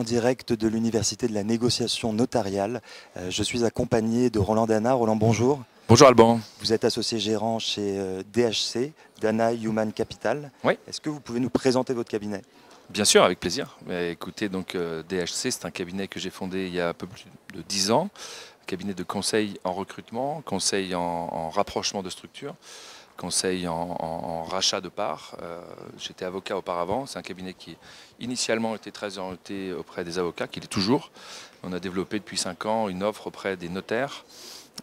en direct de l'Université de la négociation notariale. Je suis accompagné de Roland Dana. Roland, bonjour. Bonjour Alban. Vous êtes associé gérant chez DHC, Dana Human Capital. Oui. Est-ce que vous pouvez nous présenter votre cabinet? Bien sûr, avec plaisir. Écoutez, donc DHC, c'est un cabinet que j'ai fondé il y a un peu plus de 10 ans. Cabinet de conseil en recrutement, conseil en rapprochement de structures, conseil en rachat de parts. J'étais avocat auparavant. C'est un cabinet qui initialement était très orienté auprès des avocats, qu'il est toujours. On a développé depuis 5 ans une offre auprès des notaires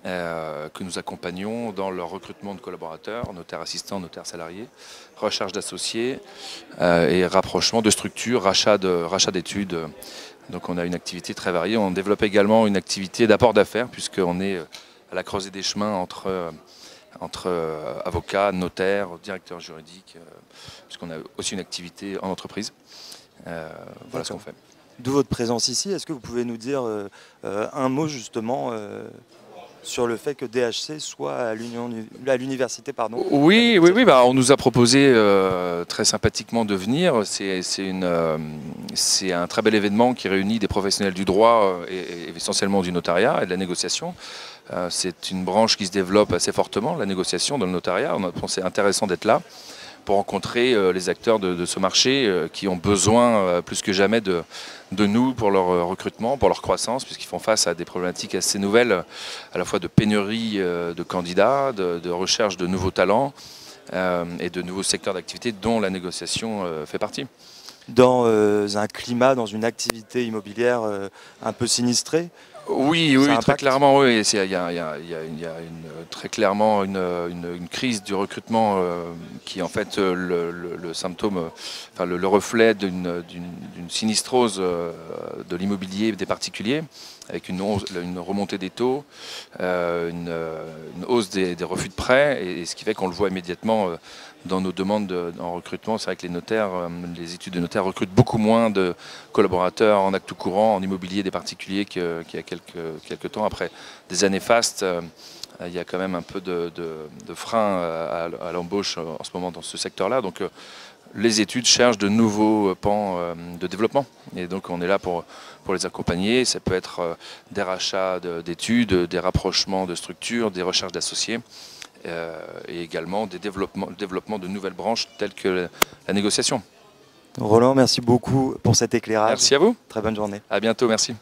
que nous accompagnons dans leur recrutement de collaborateurs, notaires assistants, notaires salariés, recherche d'associés et rapprochement de structures, rachat d'études. Donc on a une activité très variée. On développe également une activité d'apport d'affaires puisqu'on est à la croisée des chemins entre avocats, notaires, directeurs juridiques, puisqu'on a aussi une activité en entreprise. Voilà ce qu'on fait. D'où votre présence ici. Est-ce que vous pouvez nous dire un mot justement sur le fait que DHC soit à l'université, pardon? Oui, on nous a proposé très sympathiquement de venir. C'est un très bel événement qui réunit des professionnels du droit et essentiellement du notariat et de la négociation. C'est une branche qui se développe assez fortement, la négociation dans le notariat. On a pensé intéressant d'être là pour rencontrer les acteurs de ce marché qui ont besoin plus que jamais de nous pour leur recrutement, pour leur croissance, puisqu'ils font face à des problématiques assez nouvelles, à la fois de pénurie de candidats, de recherche de nouveaux talents et de nouveaux secteurs d'activité dont la négociation fait partie. Dans un climat, dans une activité immobilière un peu sinistrée? Oui, très clairement, oui. Il y a très clairement une crise du recrutement qui est en fait le symptôme, enfin le reflet d'une sinistrose de l'immobilier des particuliers, avec une remontée des taux, une hausse des refus de prêts, et ce qui fait qu'on le voit immédiatement dans nos demandes en recrutement. C'est vrai que les notaires, les études de notaires recrutent beaucoup moins de collaborateurs en acte courant, en immobilier des particuliers qu'il y a quelques temps. Après des années fastes, il y a quand même un peu de frein à l'embauche en ce moment dans ce secteur-là. Donc les études cherchent de nouveaux pans de développement. Et donc on est là pour les accompagner. Ça peut être des rachats d'études, des rapprochements de structures, des recherches d'associés. Et également le développement de nouvelles branches telles que la négociation. Roland, merci beaucoup pour cet éclairage. Merci à vous. Très bonne journée. À bientôt, merci.